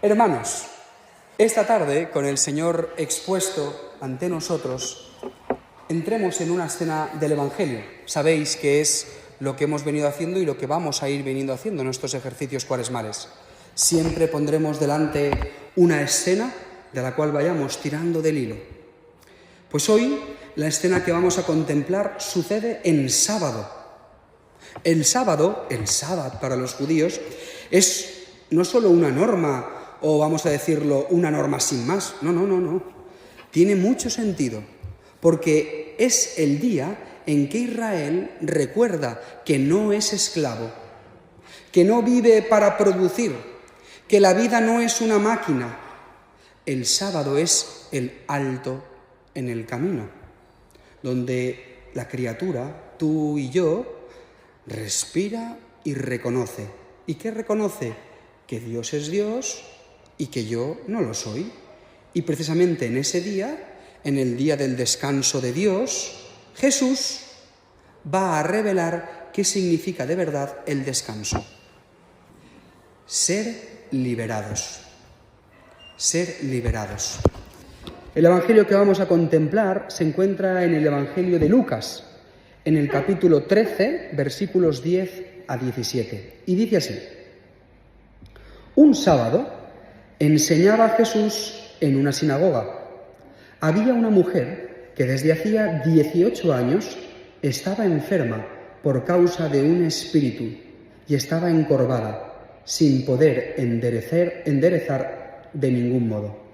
Hermanos, esta tarde, con el Señor expuesto ante nosotros, entremos en una escena del Evangelio. Sabéis que es lo que hemos venido haciendo y lo que vamos a ir veniendo haciendo en nuestros ejercicios cuaresmales. Siempre pondremos delante una escena de la cual vayamos tirando del hilo. Pues hoy la escena que vamos a contemplar sucede en sábado. El sábado, el sábado para los judíos, es no solo una norma, o vamos a decirlo, una norma sin más. No. Tiene mucho sentido, porque es el día en que Israel recuerda que no es esclavo, que no vive para producir, que la vida no es una máquina. El sábado es el alto en el camino, donde la criatura, tú y yo, respira y reconoce. ¿Y qué reconoce? Que Dios es Dios y que yo no lo soy. Y precisamente en ese día, en el día del descanso de Dios, Jesús va a revelar qué significa de verdad el descanso. Ser liberados. Ser liberados. El Evangelio que vamos a contemplar se encuentra en el Evangelio de Lucas, en el capítulo 13, versículos 10 a 17. Y dice así: Un sábado enseñaba Jesús en una sinagoga. Había una mujer que desde hacía 18 años estaba enferma por causa de un espíritu y estaba encorvada, sin poder enderezar de ningún modo.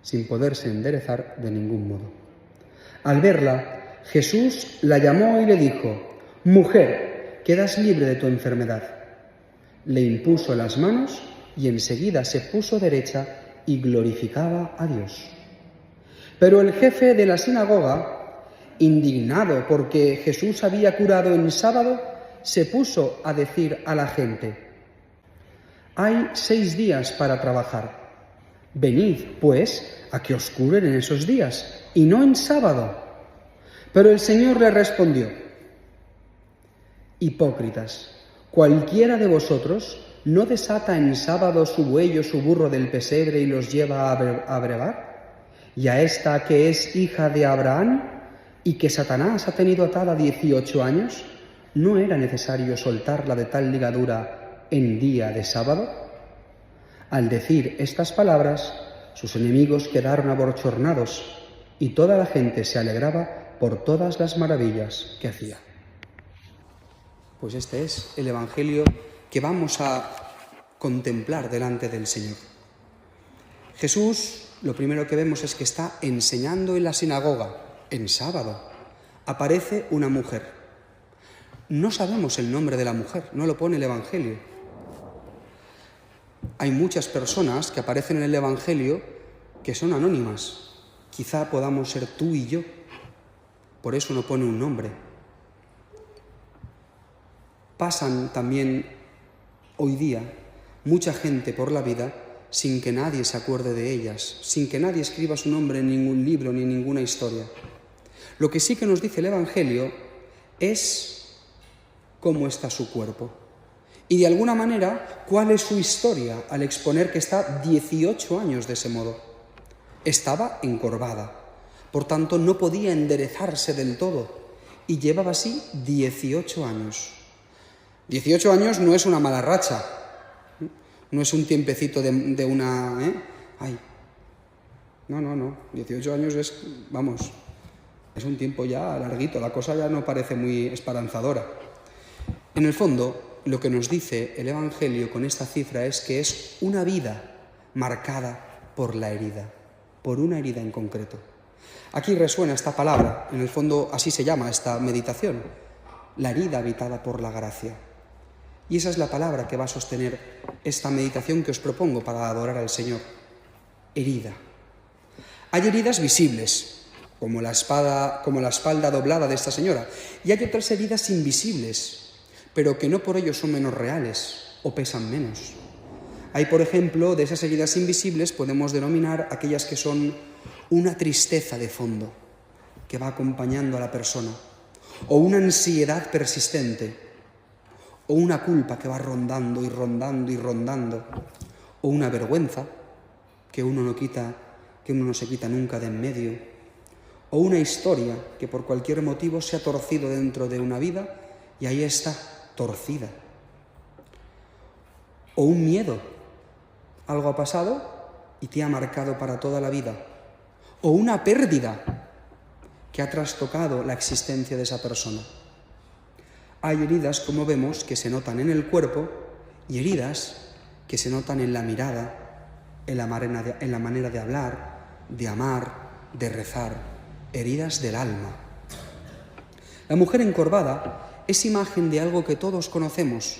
Sin poderse enderezar de ningún modo. Al verla, Jesús la llamó y le dijo: Mujer, quedas libre de tu enfermedad. Le impuso las manos y enseguida se puso derecha y glorificaba a Dios. Pero el jefe de la sinagoga, indignado porque Jesús había curado en sábado, se puso a decir a la gente: Hay 6 días para trabajar. Venid, pues, a que os curen en esos días, y no en sábado. Pero el Señor le respondió: Hipócritas, cualquiera de vosotros no desata en sábado su buey o su burro del pesebre y los lleva a brevar. Y a esta que es hija de Abraham y que Satanás ha tenido atada 18 años, ¿no era necesario soltarla de tal ligadura en día de sábado? Al decir estas palabras, sus enemigos quedaron abochornados y toda la gente se alegraba por todas las maravillas que hacía. Pues este es el Evangelio que vamos a contemplar delante del Señor. Jesús, lo primero que vemos es que está enseñando en la sinagoga, en sábado. Aparece una mujer. No sabemos el nombre de la mujer, no lo pone el Evangelio. Hay muchas personas que aparecen en el Evangelio que son anónimas. Quizá podamos ser tú y yo. Por eso no pone un nombre. Pasan también hoy día mucha gente por la vida sin que nadie se acuerde de ellas, sin que nadie escriba su nombre en ningún libro ni en ninguna historia. Lo que sí que nos dice el Evangelio es cómo está su cuerpo y de alguna manera cuál es su historia al exponer que está 18 años de ese modo. Estaba encorvada, por tanto no podía enderezarse del todo y llevaba así 18 años. 18 años no es una mala racha, no es un tiempecito de una... No, 18 años es, es un tiempo ya larguito, la cosa ya no parece muy esperanzadora. En el fondo, lo que nos dice el Evangelio con esta cifra es que es una vida marcada por la herida, por una herida en concreto. Aquí resuena esta palabra, en el fondo así se llama esta meditación, la herida habitada por la gracia. Y esa es la palabra que va a sostener esta meditación que os propongo para adorar al Señor. Herida. Hay heridas visibles, como la espalda doblada de esta señora, y hay otras heridas invisibles, pero que no por ello son menos reales o pesan menos. Hay, por ejemplo, de esas heridas invisibles podemos denominar aquellas que son una tristeza de fondo, que va acompañando a la persona, o una ansiedad persistente, o una culpa que va rondando y rondando y rondando, o una vergüenza que uno no se quita nunca de en medio, o una historia que por cualquier motivo se ha torcido dentro de una vida y ahí está, torcida. O un miedo, algo ha pasado y te ha marcado para toda la vida. O una pérdida que ha trastocado la existencia de esa persona. Hay heridas, como vemos, que se notan en el cuerpo y heridas que se notan en la mirada, en la manera de hablar, de amar, de rezar. Heridas del alma. La mujer encorvada es imagen de algo que todos conocemos.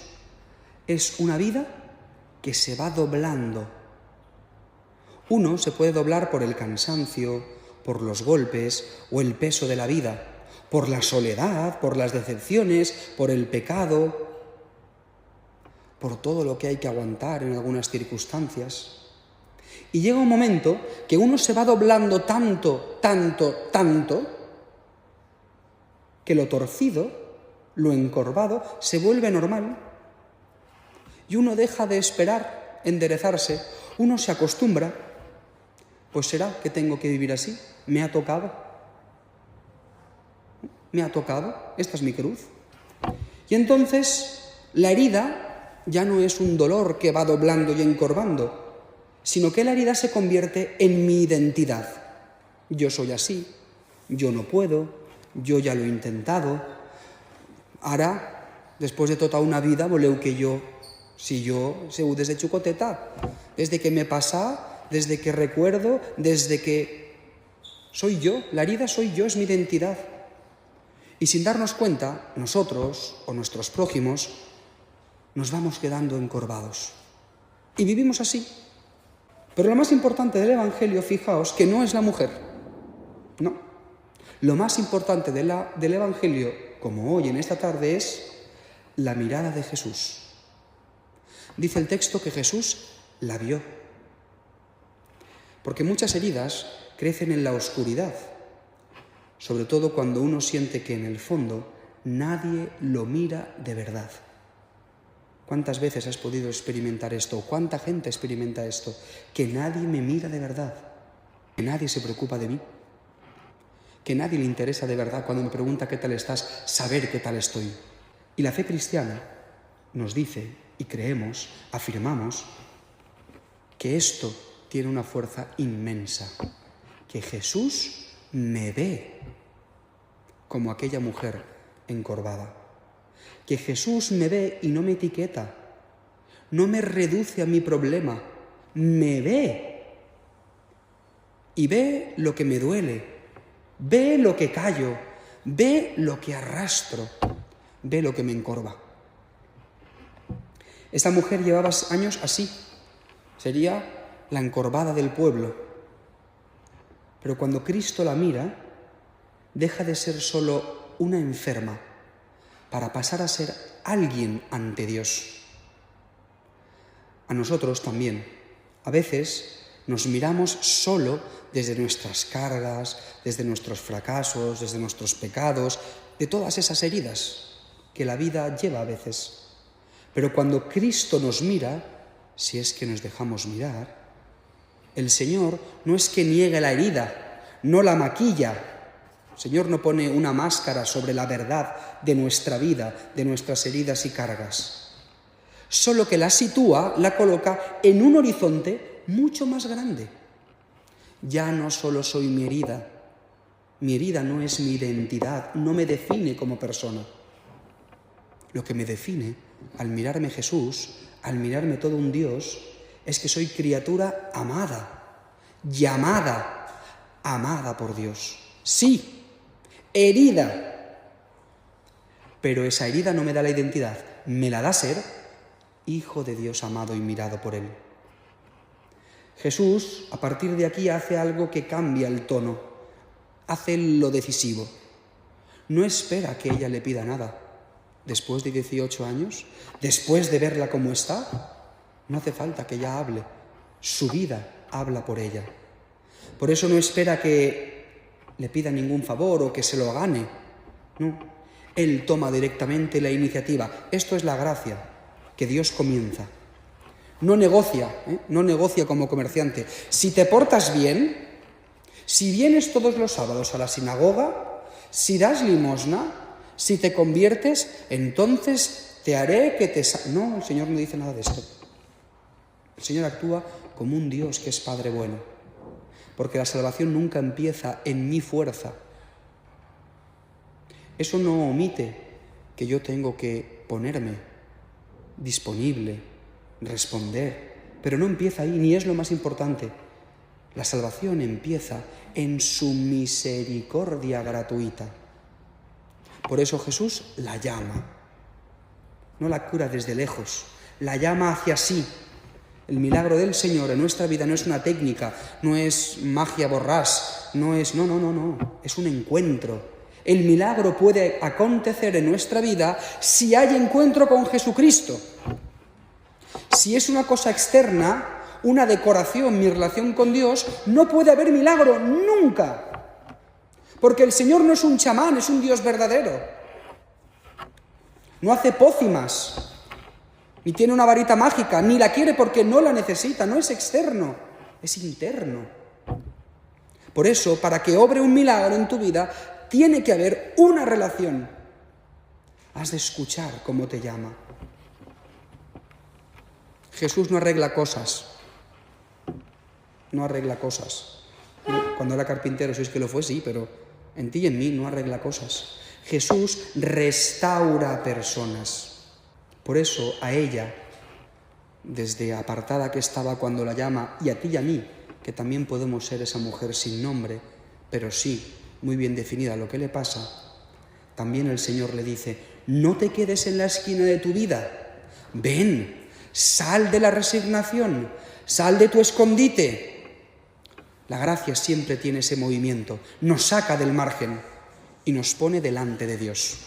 Es una vida que se va doblando. Uno se puede doblar por el cansancio, por los golpes o el peso de la vida, por la soledad, por las decepciones, por el pecado, por todo lo que hay que aguantar en algunas circunstancias. Y llega un momento que uno se va doblando tanto, que lo torcido, lo encorvado, se vuelve normal. Y uno deja de esperar enderezarse, uno se acostumbra. Pues será que tengo que vivir así, me ha tocado, esta es mi cruz. Y entonces la herida ya no es un dolor que va doblando y encorvando, sino que la herida se convierte en mi identidad. Yo soy así, yo no puedo, yo ya lo he intentado. Ara, después de tota una vida, voleu que jo, si jo seu des de xicoteta, desde que me pasa, desde que recuerdo, desde que soy yo, la herida soy yo, es mi identidad. Y sin darnos cuenta, nosotros o nuestros prójimos nos vamos quedando encorvados. Y vivimos así. Pero lo más importante del Evangelio, fijaos, que no es la mujer. No. Lo más importante del Evangelio, como hoy en esta tarde, es la mirada de Jesús. Dice el texto que Jesús la vio. Porque muchas heridas crecen en la oscuridad, sobre todo cuando uno siente que en el fondo nadie lo mira de verdad. ¿Cuántas veces has podido experimentar esto? ¿Cuánta gente experimenta esto? Que nadie me mira de verdad, que nadie se preocupa de mí, que nadie le interesa de verdad cuando me pregunta qué tal estás, saber qué tal estoy. Y la fe cristiana nos dice, y creemos, afirmamos, que esto tiene una fuerza inmensa, que Jesús me ve como aquella mujer encorvada. Que Jesús me ve y no me etiqueta, no me reduce a mi problema, me ve. Y ve lo que me duele, ve lo que callo, ve lo que arrastro, ve lo que me encorva. Esta mujer llevaba años así, sería la encorvada del pueblo. Pero cuando Cristo la mira, deja de ser solo una enferma, para pasar a ser alguien ante Dios. A nosotros también. A veces nos miramos solo desde nuestras cargas, desde nuestros fracasos, desde nuestros pecados, de todas esas heridas que la vida lleva a veces. Pero cuando Cristo nos mira, si es que nos dejamos mirar, el Señor no es que niegue la herida, no la maquilla. El Señor no pone una máscara sobre la verdad de nuestra vida, de nuestras heridas y cargas. Solo que la sitúa, la coloca en un horizonte mucho más grande. Ya no solo soy mi herida no es mi identidad, no me define como persona. Lo que me define, al mirarme Jesús, al mirarme todo un Dios, es que soy criatura amada, llamada, amada por Dios. Sí, herida, pero esa herida no me da la identidad, me la da ser hijo de Dios amado y mirado por Él. Jesús, a partir de aquí, hace algo que cambia el tono, hace lo decisivo. No espera que ella le pida nada. Después de 18 años, después de verla como está, no hace falta que ella hable. Su vida habla por ella. Por eso no espera que le pida ningún favor o que se lo gane. No, Él toma directamente la iniciativa. Esto es la gracia que Dios comienza. No negocia, no negocia como comerciante. Si te portas bien, si vienes todos los sábados a la sinagoga, si das limosna, si te conviertes, entonces te haré que te... No, el Señor no dice nada de esto. El Señor actúa como un Dios que es Padre bueno, porque la salvación nunca empieza en mi fuerza. Eso no omite que yo tengo que ponerme disponible, responder, pero no empieza ahí, ni es lo más importante. La salvación empieza en su misericordia gratuita. Por eso Jesús la llama, no la cura desde lejos, la llama hacia sí. El milagro del Señor en nuestra vida no es una técnica, no es magia borrás, no, es un encuentro. El milagro puede acontecer en nuestra vida si hay encuentro con Jesucristo. Si es una cosa externa, una decoración, mi relación con Dios, no puede haber milagro nunca. Porque el Señor no es un chamán, es un Dios verdadero. No hace pócimas, ni tiene una varita mágica, ni la quiere porque no la necesita, no es externo, es interno. Por eso, para que obre un milagro en tu vida, tiene que haber una relación. Has de escuchar cómo te llama. Jesús no arregla cosas. No arregla cosas. Cuando era carpintero, si es que lo fue, sí, pero en ti y en mí no arregla cosas. Jesús restaura personas. Por eso a ella, desde apartada que estaba cuando la llama, y a ti y a mí, que también podemos ser esa mujer sin nombre, pero sí, muy bien definida lo que le pasa, también el Señor le dice, no te quedes en la esquina de tu vida, ven, sal de la resignación, sal de tu escondite. La gracia siempre tiene ese movimiento, nos saca del margen y nos pone delante de Dios.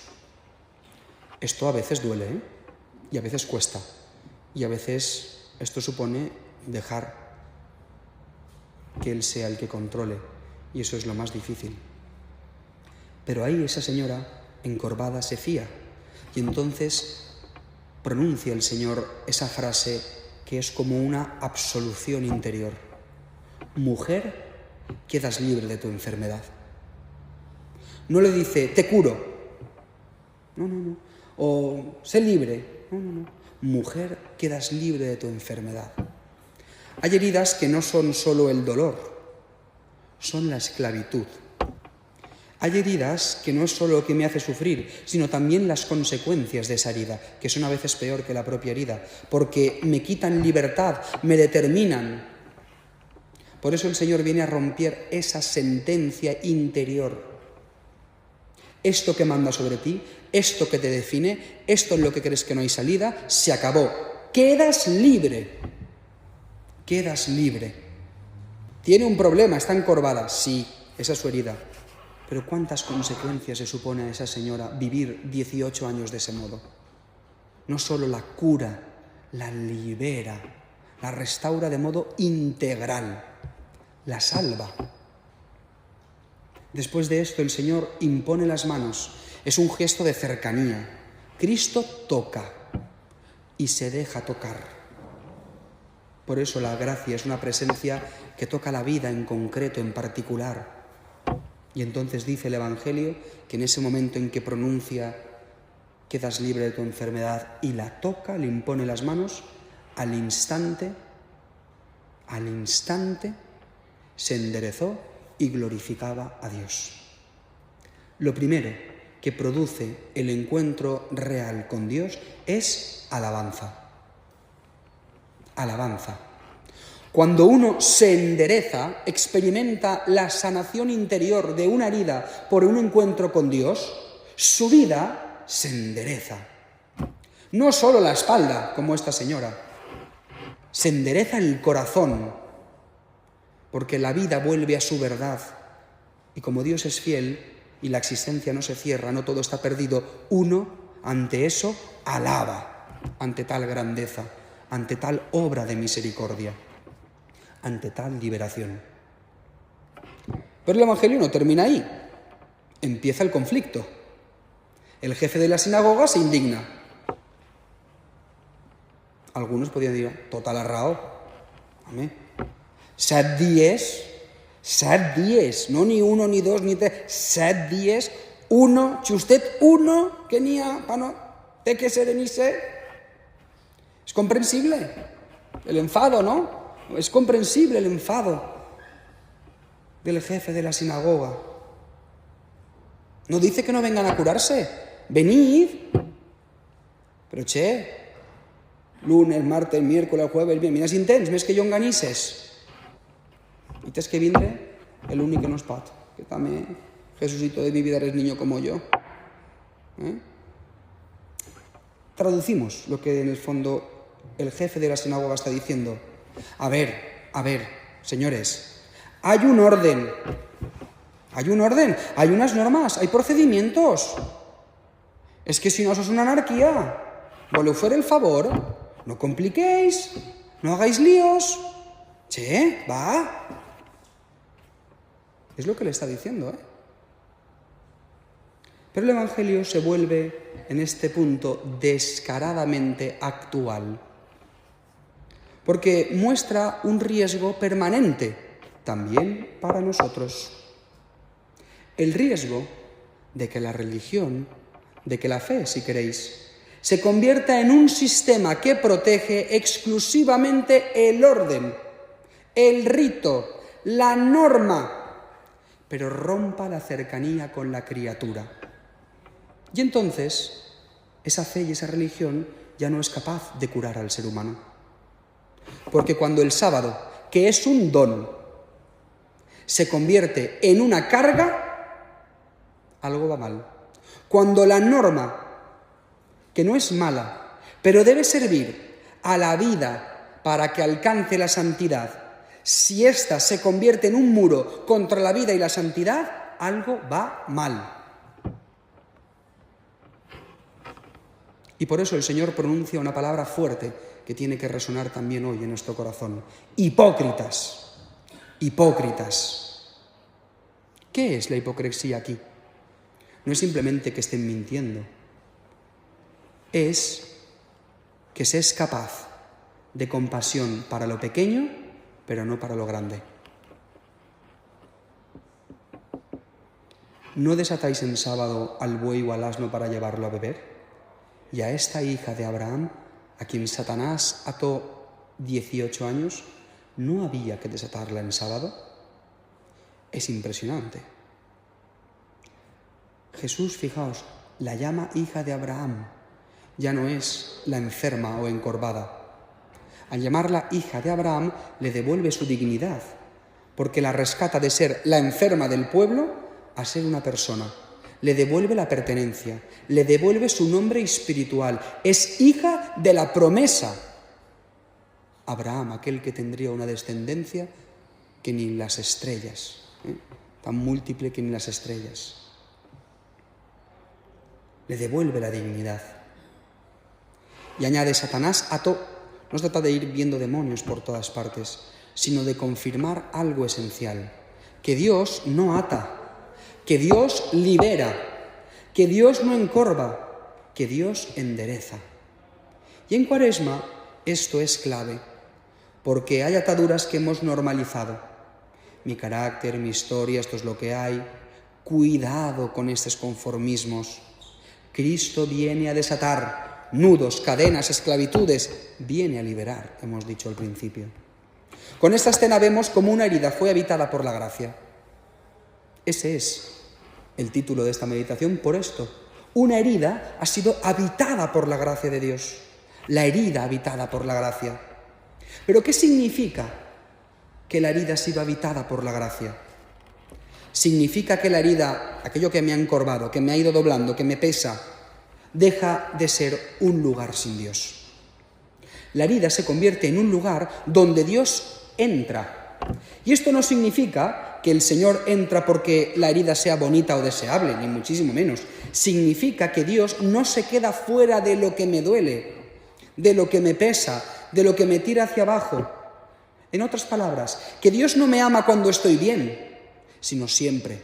Esto a veces duele, y a veces cuesta, y a veces esto supone dejar que Él sea el que controle, y eso es lo más difícil. Pero ahí esa señora encorvada se fía, y entonces pronuncia el Señor esa frase que es como una absolución interior. Mujer, quedas libre de tu enfermedad. No le dice, te curo. No. O sé libre. No. Mujer, quedas libre de tu enfermedad. Hay heridas que no son solo el dolor, son la esclavitud. Hay heridas que no es solo lo que me hace sufrir, sino también las consecuencias de esa herida, que son a veces peor que la propia herida, porque me quitan libertad, me determinan. Por eso el Señor viene a romper esa sentencia interior. Esto que manda sobre ti, esto que te define, esto en lo que crees que no hay salida, se acabó. Quedas libre. Quedas libre. ¿Tiene un problema? ¿Está encorvada? Sí, esa es su herida. Pero ¿cuántas consecuencias se supone a esa señora vivir 18 años de ese modo? No solo la cura, la libera, la restaura de modo integral, la salva. Después de esto el Señor impone las manos. Es un gesto de cercanía. Cristo toca y se deja tocar. Por eso la gracia es una presencia que toca la vida en concreto, en particular. Y entonces dice el Evangelio que en ese momento en que pronuncia quedas libre de tu enfermedad y la toca, le impone las manos, al instante se enderezó y glorificaba a Dios. Lo primero que produce el encuentro real con Dios es alabanza. Alabanza. Cuando uno se endereza, experimenta la sanación interior de una herida por un encuentro con Dios, su vida se endereza. No solo la espalda, como esta señora, se endereza el corazón, porque la vida vuelve a su verdad. Y como Dios es fiel y la existencia no se cierra, no todo está perdido, uno ante eso alaba, ante tal grandeza, ante tal obra de misericordia, ante tal liberación. Pero el Evangelio no termina ahí. Empieza el conflicto. El jefe de la sinagoga se indigna. algunos podrían decir, total arrao. Home, 7 dies, no ni 1, ni 2, ni 3, 7 dies, uno, si usted uno que n'hi ha, no, té que ser en ese. Es comprensible el enfado, ¿no? Es comprensible el enfado del jefe de la sinagoga. No dice que no vengan a curarse, venid. Pero lunes, martes, miércoles, jueves, el viernes, mira si entens, més que jo enganisses. I tens que vindre l'únic que no es pot, que també Jesucito de mi vida eres niño como yo. Traducimos lo que en el fondo el jefe de la sinagoga está diciendo. A ver, señores, hay un orden, hay unas normas, hay procedimientos. Es que si no, sos una anarquía. ¿Voleu fer el favor? No compliquéis, no hagáis líos. Va. Es lo que le está diciendo, Pero el Evangelio se vuelve, en este punto, descaradamente actual. Porque muestra un riesgo permanente, también para nosotros. El riesgo de que la religión, de que la fe, si queréis, se convierta en un sistema que protege exclusivamente el orden, el rito, la norma, pero rompa la cercanía con la criatura. Y entonces, esa fe y esa religión ya no es capaz de curar al ser humano. Porque cuando el sábado, que es un don, se convierte en una carga, algo va mal. Cuando la norma, que no es mala, pero debe servir a la vida para que alcance la santidad, si ésta se convierte en un muro contra la vida y la santidad, algo va mal. Y por eso el Señor pronuncia una palabra fuerte que tiene que resonar también hoy en nuestro corazón. Hipócritas. Hipócritas. ¿Qué es la hipocresía aquí? No es simplemente que estén mintiendo. Es que se es capaz de compasión para lo pequeño, pero no para lo grande. ¿No desatáis en sábado al buey o al asno para llevarlo a beber? Y a esta hija de Abraham, a quien Satanás ató 18 años, ¿no había que desatarla en sábado? Es impresionante. Jesús, fijaos, la llama hija de Abraham. Ya no es la enferma o encorvada. Al llamarla hija de Abraham, le devuelve su dignidad, porque la rescata de ser la enferma del pueblo a ser una persona. Le devuelve la pertenencia, le devuelve su nombre espiritual. Es hija de la promesa. Abraham, aquel que tendría una descendencia que ni las estrellas, tan múltiple que ni las estrellas. Le devuelve la dignidad. Y añade, Satanás ató. No se trata de ir viendo demonios por todas partes, sino de confirmar algo esencial, que Dios no ata, que Dios libera, que Dios no encorva, que Dios endereza. Y en Cuaresma esto es clave, porque hay ataduras que hemos normalizado. Mi carácter, mi historia, esto es lo que hay. Cuidado con estos conformismos. Cristo viene a desatar nudos, cadenas, esclavitudes, viene a liberar, hemos dicho al principio. Con esta escena vemos cómo una herida fue habitada por la gracia. Ese es el título de esta meditación por esto. Una herida ha sido habitada por la gracia de Dios. La herida habitada por la gracia. ¿Pero qué significa que la herida ha sido habitada por la gracia? Significa que la herida, aquello que me ha encorvado, que me ha ido doblando, que me pesa, deja de ser un lugar sin Dios. La herida se convierte en un lugar donde Dios entra. Y esto no significa que el Señor entra porque la herida sea bonita o deseable, ni muchísimo menos. Significa que Dios no se queda fuera de lo que me duele, de lo que me pesa, de lo que me tira hacia abajo. En otras palabras, que Dios no me ama cuando estoy bien, sino siempre.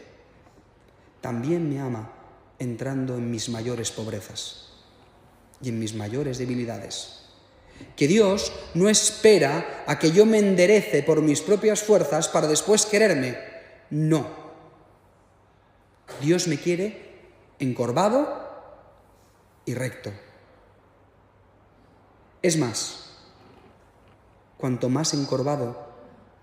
También me ama entrando en mis mayores pobrezas y en mis mayores debilidades. Que Dios no espera a que yo me enderece por mis propias fuerzas para después quererme. No. Dios me quiere encorvado y recto. Es más, cuanto más encorvado,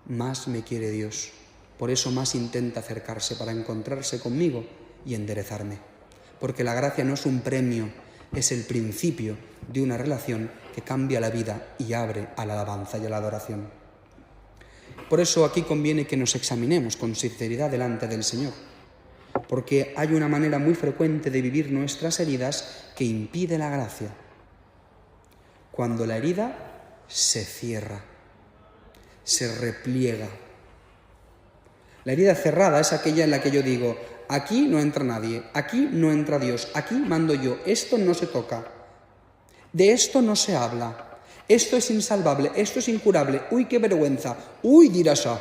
más me quiere Dios. Por eso más intenta acercarse para encontrarse conmigo y enderezarme. Porque la gracia no es un premio, es el principio de una relación que cambia la vida y abre a la alabanza y a la adoración. Por eso aquí conviene que nos examinemos con sinceridad delante del Señor, porque hay una manera muy frecuente de vivir nuestras heridas que impide la gracia. Cuando la herida se cierra, se repliega. La herida cerrada es aquella en la que yo digo, aquí no entra nadie, aquí no entra Dios, aquí mando yo, esto no se toca, de esto no se habla, esto es insalvable, esto es incurable, uy, qué vergüenza, uy, dirás a.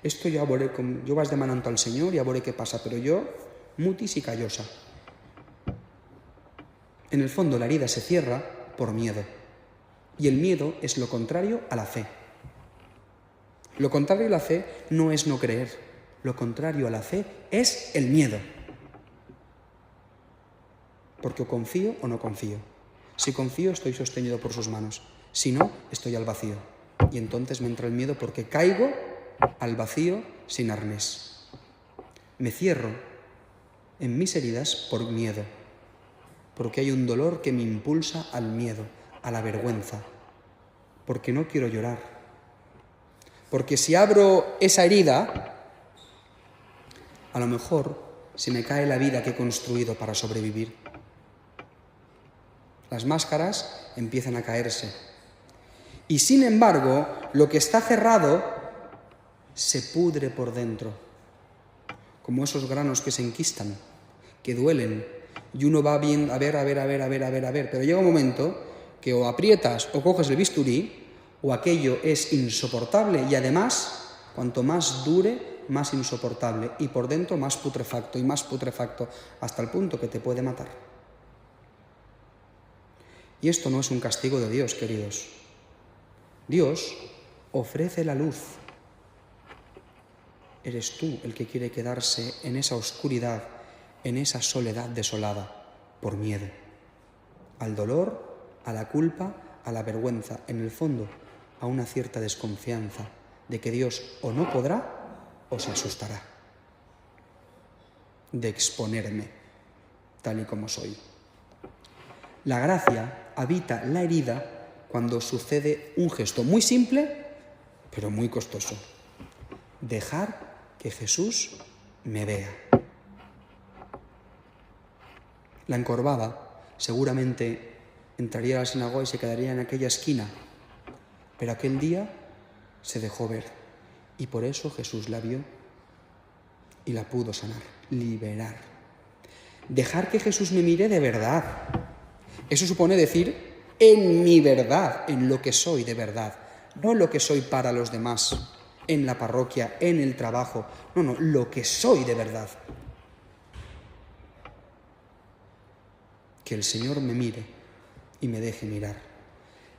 Esto yo vas demanando al Señor y a ver qué pasa, pero yo, mutis y callosa. En el fondo la herida se cierra por miedo, y el miedo es lo contrario a la fe. Lo contrario a la fe no es no creer, lo contrario a la fe es el miedo. Porque o confío o no confío. Si confío estoy sostenido por sus manos, si no estoy al vacío. Y entonces me entra el miedo porque caigo al vacío sin arnés. Me cierro en mis heridas por miedo, porque hay un dolor que me impulsa al miedo, a la vergüenza, porque no quiero llorar. Porque si abro esa herida, a lo mejor se me cae la vida que he construido para sobrevivir. Las máscaras empiezan a caerse. Y sin embargo, lo que está cerrado se pudre por dentro, como esos granos que se enquistan, que duelen, y uno va bien a ver, pero llega un momento que o aprietas o coges el bisturí, o aquello es insoportable y además, cuanto más dure, más insoportable, y por dentro más putrefacto, hasta el punto que te puede matar. Y esto no es un castigo de Dios, queridos. Dios ofrece la luz. Eres tú el que quiere quedarse en esa oscuridad, en esa soledad desolada, por miedo. Al dolor, a la culpa, a la vergüenza, en el fondo, a una cierta desconfianza de que Dios o no podrá o se asustará de exponerme tal y como soy. La gracia habita la herida cuando sucede un gesto muy simple, pero muy costoso. Dejar que Jesús me vea. La encorvada seguramente entraría a la sinagoga y se quedaría en aquella esquina, pero aquel día se dejó ver y por eso Jesús la vio y la pudo sanar, liberar. Dejar que Jesús me mire de verdad. Eso supone decir en mi verdad, en lo que soy de verdad, no lo que soy para los demás, en la parroquia, en el trabajo, no, lo que soy de verdad. Que el Señor me mire y me deje mirar.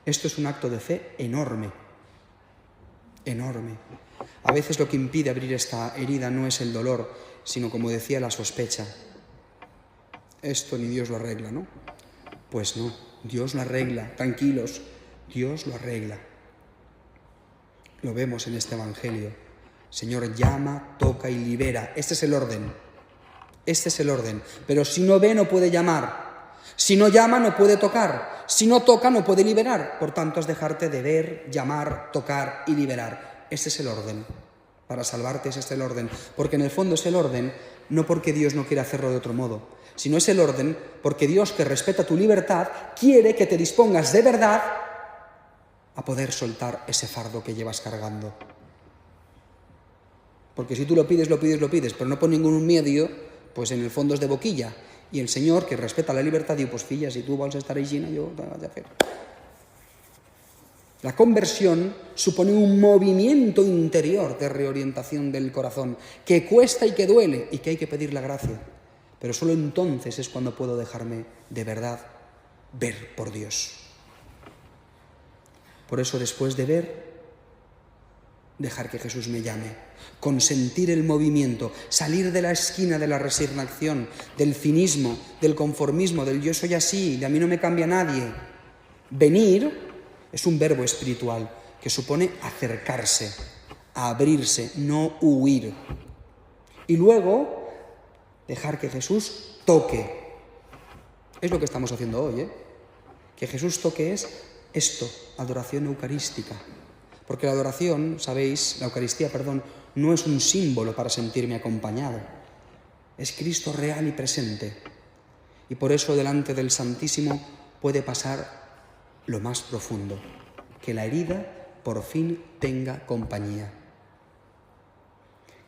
Esto es un acto de fe enorme, enorme. A veces lo que impide abrir esta herida no es el dolor, sino, como decía, la sospecha. Esto ni Dios lo arregla, ¿no? Pues no, Dios lo arregla, tranquilos, Dios lo arregla. Lo vemos en este Evangelio. Señor, llama, toca y libera. Este es el orden. Este es el orden. Pero si no ve, no puede llamar. Si no llama, no puede tocar. Si no toca, no puede liberar. Por tanto, has dejarte de ver, llamar, tocar y liberar. Este es el orden. Para salvarte ese es el orden. Porque en el fondo es el orden, no porque Dios no quiera hacerlo de otro modo, sino es el orden porque Dios, que respeta tu libertad, quiere que te dispongas de verdad a poder soltar ese fardo que llevas cargando. Porque si tú lo pides, pero no por ningún medio, pues en el fondo es de boquilla. Y el Señor, que respeta la libertad, dice, pues filla, si tú vas a estar ahí llena, yo te voy a hacer. La conversión supone un movimiento interior de reorientación del corazón, que cuesta y que duele, y que hay que pedir la gracia. Pero solo entonces es cuando puedo dejarme de verdad ver por Dios. Por eso, después de ver, dejar que Jesús me llame, consentir el movimiento, salir de la esquina de la resignación, del cinismo, del conformismo, del yo soy así, de a mí no me cambia nadie. Venir es un verbo espiritual que supone acercarse, abrirse, no huir. Y luego, dejar que Jesús toque. Es lo que estamos haciendo hoy, Que Jesús toque es esto, adoración eucarística. Porque la adoración, sabéis, la Eucaristía, no es un símbolo para sentirme acompañado. Es Cristo real y presente. Y por eso delante del Santísimo puede pasar lo más profundo, que la herida por fin tenga compañía.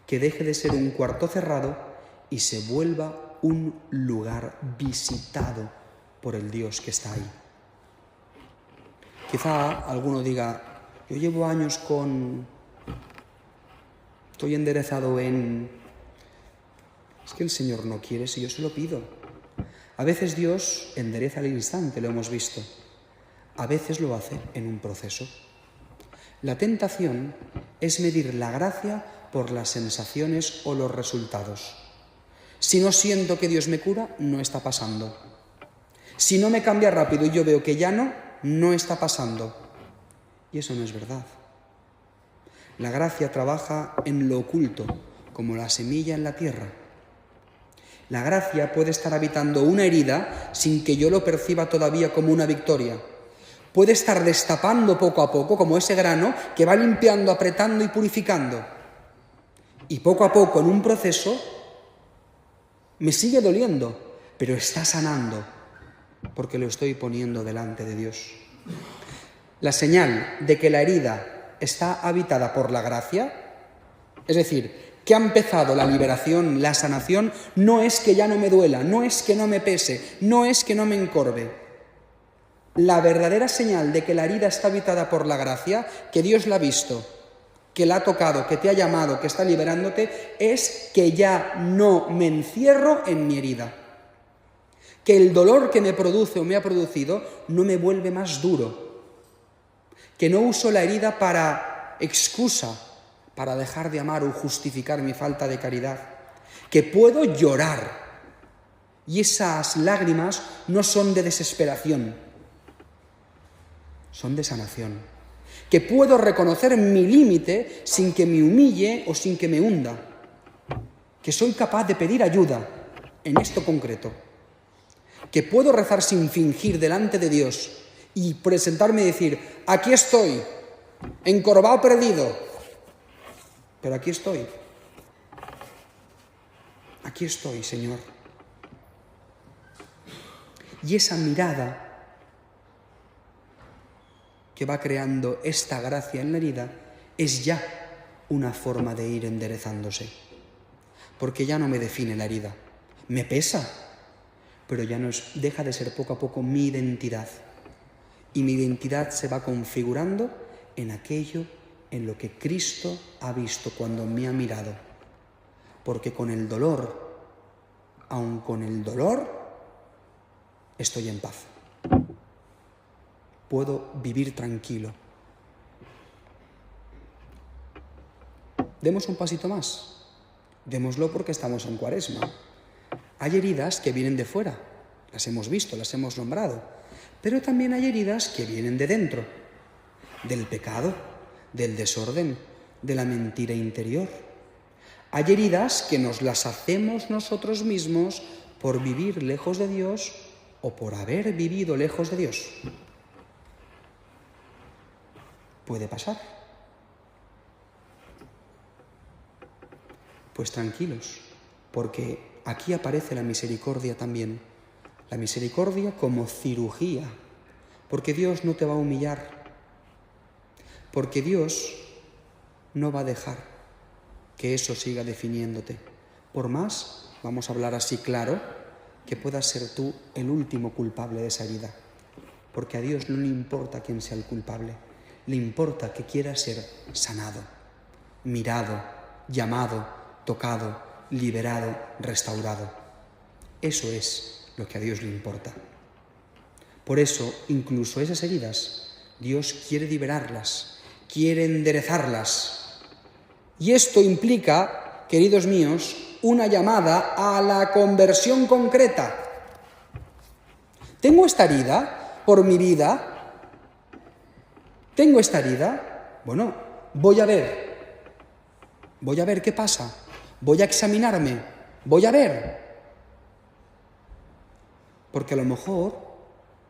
Que deje de ser un cuarto cerrado y se vuelva un lugar visitado por el Dios que está ahí. Quizá alguno diga, yo llevo años estoy enderezado en... Es que el Señor no quiere si yo se lo pido. A veces Dios endereza al instante, lo hemos visto. A veces lo hace en un proceso. La tentación es medir la gracia por las sensaciones o los resultados. Si no siento que Dios me cura, no está pasando. Si no me cambia rápido y yo veo que ya no está pasando. Y eso no es verdad. La gracia trabaja en lo oculto, como la semilla en la tierra. La gracia puede estar habitando una herida sin que yo lo perciba todavía como una victoria. Puede estar destapando poco a poco, como ese grano que va limpiando, apretando y purificando. Y poco a poco, en un proceso, me sigue doliendo, pero está sanando, porque lo estoy poniendo delante de Dios. La señal de que la herida está habitada por la gracia, es decir, que ha empezado la liberación, la sanación, no es que ya no me duela, no es que no me pese, no es que no me encorve. La verdadera señal de que la herida está habitada por la gracia, que Dios la ha visto, que la ha tocado, que te ha llamado, que está liberándote, es que ya no me encierro en mi herida. Que el dolor que me produce o me ha producido no me vuelve más duro. Que no uso la herida para excusa, para dejar de amar o justificar mi falta de caridad. Que puedo llorar. Y esas lágrimas no son de desesperación, son de sanación. Que puedo reconocer mi límite sin que me humille o sin que me hunda. Que soy capaz de pedir ayuda en esto concreto. Que puedo rezar sin fingir delante de Dios y presentarme y decir, aquí estoy, encorvado, perdido, pero aquí estoy. Aquí estoy, Señor. Y esa mirada que va creando esta gracia en la herida es ya una forma de ir enderezándose. Porque ya no me define la herida. Me pesa, pero ya no deja de ser poco a poco mi identidad. Y mi identidad se va configurando en aquello en lo que Cristo ha visto cuando me ha mirado. Porque con el dolor, aun con el dolor, estoy en paz. Puedo vivir tranquilo. Demos un pasito más. Démoslo porque estamos en Cuaresma. Hay heridas que vienen de fuera, las hemos visto, las hemos nombrado, pero también hay heridas que vienen de dentro, del pecado, del desorden, de la mentira interior. Hay heridas que nos las hacemos nosotros mismos por vivir lejos de Dios o por haber vivido lejos de Dios. Puede pasar. Pues tranquilos, porque aquí aparece la misericordia también. La misericordia como cirugía, porque Dios no te va a humillar, porque Dios no va a dejar que eso siga definiéndote. Por más, vamos a hablar así claro, que puedas ser tú el último culpable de esa herida, porque a Dios no le importa quién sea el culpable, le importa que quiera ser sanado, mirado, llamado, tocado, liberado, restaurado. Eso es lo que a Dios le importa. Por eso, incluso esas heridas, Dios quiere liberarlas, quiere enderezarlas. Y esto implica, queridos míos, una llamada a la conversión concreta. ¿Tengo esta herida por mi vida? ¿Tengo esta herida? Bueno, voy a ver qué pasa, voy a examinarme, voy a ver. Porque a lo mejor,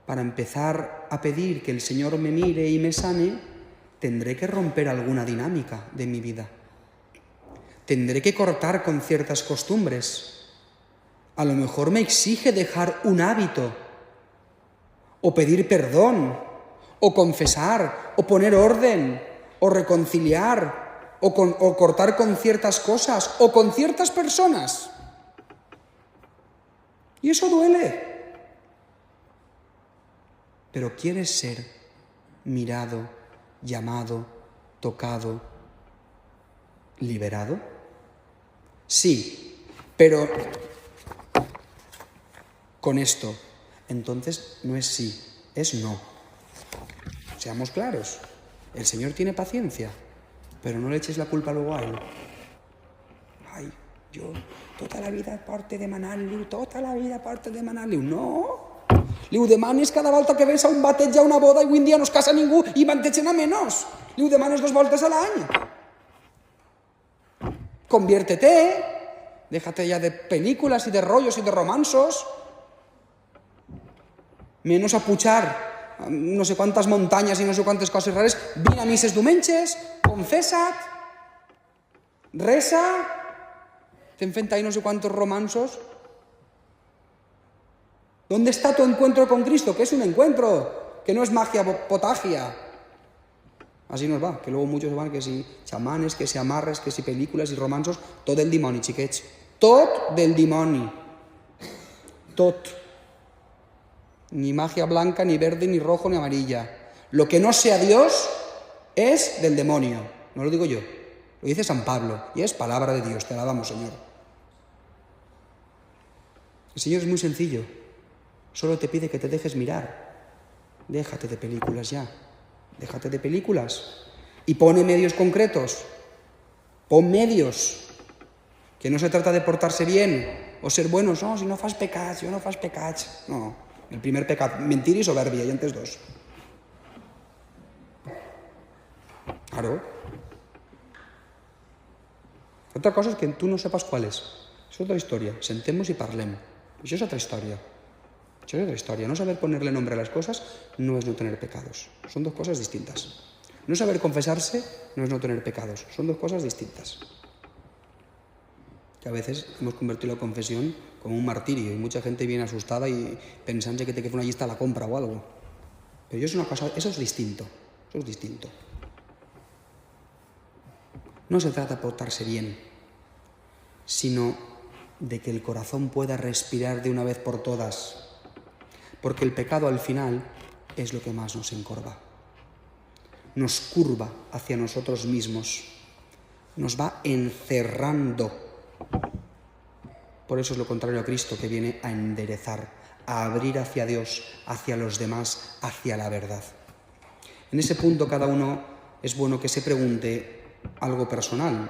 para empezar a pedir que el Señor me mire y me sane, tendré que romper alguna dinámica de mi vida. Tendré que cortar con ciertas costumbres. A lo mejor me exige dejar un hábito, o pedir perdón, o confesar, o poner orden, o reconciliar, o cortar con ciertas cosas, o con ciertas personas. Y eso duele. Pero ¿quieres ser mirado, llamado, tocado, liberado? Sí, pero con esto, entonces no es sí, es no. Seamos claros, el Señor tiene paciencia, pero no le eches la culpa luego a Él. Ai, jo tota la vida porto demanant-li, tota la vida porto demanant-li. No! Li ho demanes cada volta que ves a un bateig, a una boda, i avui en dia no es casa ningú i bantegen a menys. Li ho demanes 2 voltes a l'any. Conviértete, déjate ya de películas y de rollos y de romansos. Menos a pujar no sé quantes muntanyes i no sé quantes coses rares. Vine a misses diumenges, confessa't, resa, estem fent ahí no sé quantos romansos. ¿Dónde está tu encuentro con Cristo? ¿Qué es un encuentro? Que no es magia potagia. Así nos va, que luego muchos van que si xamanes, que si amarres, que si pel·lícules i romansos, tot del dimoni, xiquets. Tot del dimoni. Tot. Ni magia blanca, ni verde, ni rojo, ni amarilla. Lo que no sea Dios es del demonio. No lo digo yo, lo dice San Pablo, y es palabra de Dios. Te alabamos, Señor. El Señor es muy sencillo. Solo te pide que te dejes mirar. Déjate de películas ya. Déjate de películas. Y pone medios concretos. Pon medios. Que no se trata de portarse bien o ser buenos. No, si no fas pecats, jo no fas pecats. No. El primer pecat, mentir y soberbia, y antes 2. Claro. Otra cosa es que tú no sepas cuál es. Es otra historia. Sentemos y parlem. Això és otra historia. Això és otra historia. No saber ponerle nombre a las cosas no es no tener pecados. Son 2 cosas distintas. No saber confesarse no es no tener pecados. Son 2 cosas distintas. Que a veces hemos convertido la confesión como un martirio y mucha gente viene asustada y pensando que te que fue una lista a la compra o algo. Pero eso es una cosa, eso es distinto. Eso es distinto. No se trata de portarse bien, sino de que el corazón pueda respirar de una vez por todas. Porque el pecado al final es lo que más nos encorva. Nos curva hacia nosotros mismos. Nos va encerrando. Por eso es lo contrario a Cristo, que viene a enderezar, a abrir hacia Dios, hacia los demás, hacia la verdad. En ese punto cada uno es bueno que se pregunte algo personal,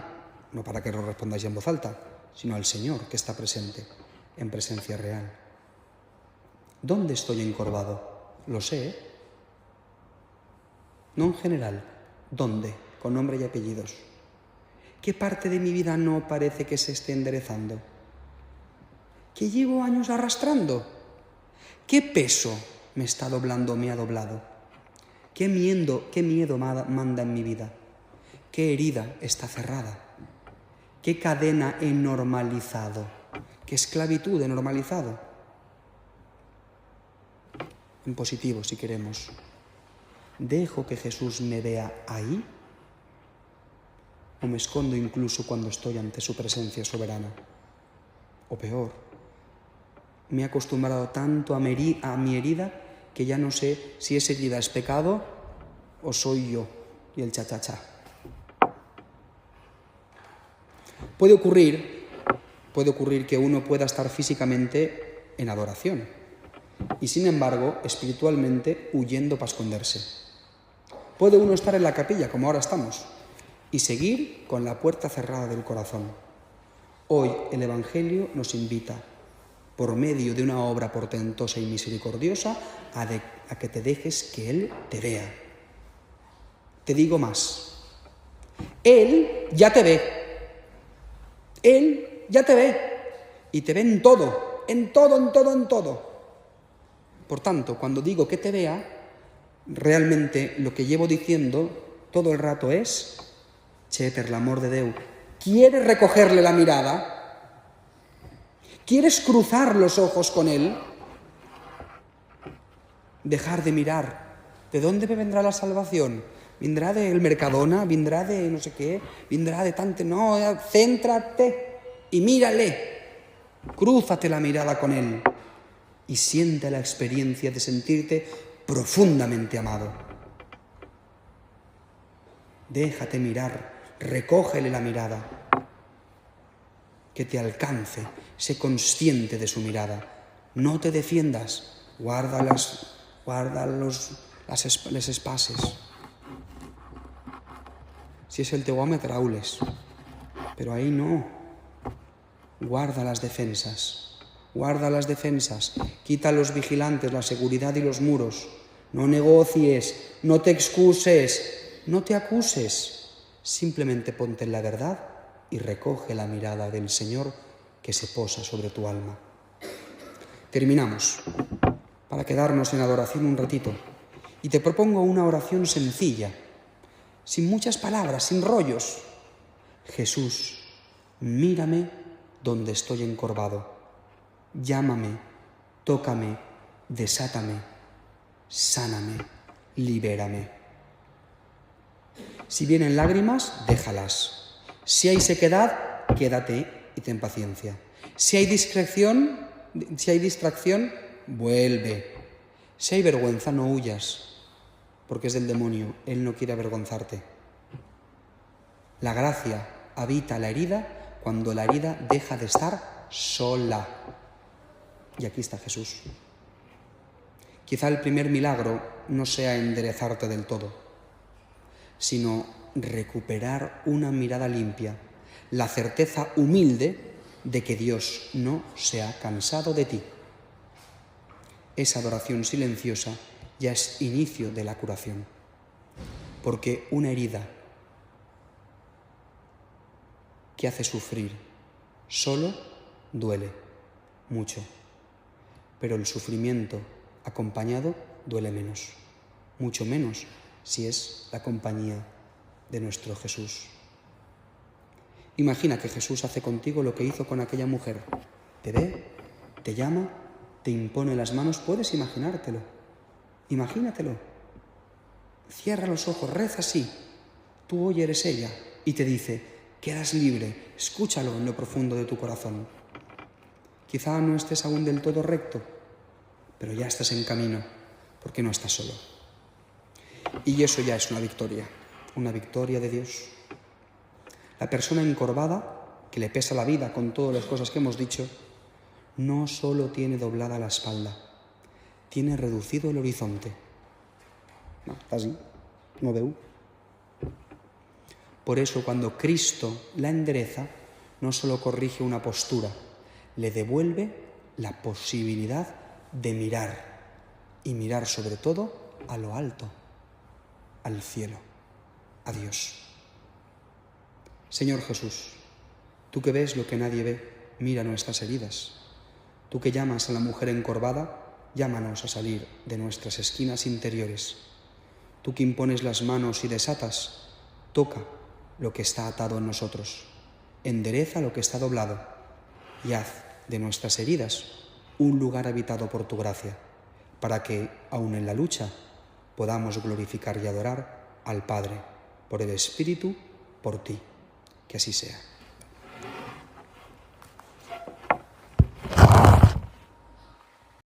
no para que lo respondáis en voz alta, sino al Señor que está presente, en presencia real. ¿Dónde estoy encorvado? Lo sé, ¿eh? No en general. ¿Dónde? Con nombre y apellidos. ¿Qué parte de mi vida no parece que se esté enderezando? ¿Qué llevo años arrastrando? ¿Qué peso me está doblando, me ha doblado? ¿Qué miedo manda en mi vida? ¿Qué herida está cerrada? ¿Qué cadena he normalizado? ¿Qué esclavitud he normalizado? En positivo, si queremos. ¿Dejo que Jesús me vea ahí? ¿O me escondo incluso cuando estoy ante su presencia soberana? O peor, me he acostumbrado tanto a mi herida que ya no sé si esa herida es pecado o soy yo y el cha-cha-cha. Puede ocurrir que uno pueda estar físicamente en adoración y sin embargo, espiritualmente, huyendo para esconderse. Puede uno estar en la capilla, como ahora estamos, y seguir con la puerta cerrada del corazón. Hoy el Evangelio nos invita, por medio de una obra portentosa y misericordiosa, a que te dejes que Él te vea. Te digo más, Él ya te ve. Él ya te ve. Y te ve en todo, en todo, en todo, en todo. Por tanto, cuando digo que te vea, realmente lo que llevo diciendo todo el rato es: che, per l'amor de Déu, ¿quieres recogerle la mirada? ¿Quieres cruzar los ojos con Él? Dejar de mirar. ¿De dónde me vendrá la salvación? ¿Vendrá del Mercadona? ¿Vendrá de no sé qué? ¿Vendrá de tanto? No, céntrate y mírale. Crúzate la mirada con Él y siente la experiencia de sentirte profundamente amado. Déjate mirar, recógele la mirada, que te alcance, sé consciente de su mirada. No te defiendas, guarda les espases. Si es el teu home, traules, pero ahí no. Guarda las defensas, quita a los vigilantes, la seguridad y los muros. No negocies, no te excuses, no te acuses. Simplemente ponte en la verdad y recoge la mirada del Señor que se posa sobre tu alma. Terminamos, para quedarnos en adoración un ratito, y te propongo una oración sencilla, sin muchas palabras, sin rollos. Jesús, mírame donde estoy encorvado. Llámame, tócame, desátame, sáname, libérame. Si vienen lágrimas, déjalas. Si hay sequedad, quédate y ten paciencia. Si hay distracción, vuelve. Si hay vergüenza, no huyas, porque es del demonio. Él no quiere avergonzarte. La gracia habita la herida cuando la herida deja de estar sola. Y aquí está Jesús. Quizá el primer milagro no sea enderezarte del todo, sino recuperar una mirada limpia, la certeza humilde de que Dios no se ha cansado de ti. Esa adoración silenciosa ya es inicio de la curación, porque una herida que hace sufrir solo duele mucho, pero el sufrimiento acompañado duele menos, mucho menos si es la compañía de nuestro Jesús. Imagina que Jesús hace contigo lo que hizo con aquella mujer. Te ve, te llama, te impone las manos. Puedes imaginártelo. Imagínatelo. Cierra los ojos, reza así. Tú hoy eres ella y te dice: quedas libre. Escúchalo en lo profundo de tu corazón. Quizá no estés aún del todo recto, pero ya estás en camino, porque no estás solo. Y eso ya es una victoria de Dios. La persona encorvada, que le pesa la vida con todas las cosas que hemos dicho, no solo tiene doblada la espalda, tiene reducido el horizonte. No, está así, no veo. Por eso, cuando Cristo la endereza, no solo corrige una postura, le devuelve la posibilidad de mirar, y mirar sobre todo a lo alto, al cielo, a Dios. Señor Jesús, tú que ves lo que nadie ve, mira nuestras heridas. Tú que llamas a la mujer encorvada, llámanos a salir de nuestras esquinas interiores. Tú que impones las manos y desatas, toca lo que está atado en nosotros, endereza lo que está doblado y haz de nuestras heridas un lugar habitado por tu gracia, para que, aun en la lucha, podamos glorificar y adorar al Padre, por el Espíritu, por ti. Que así sea.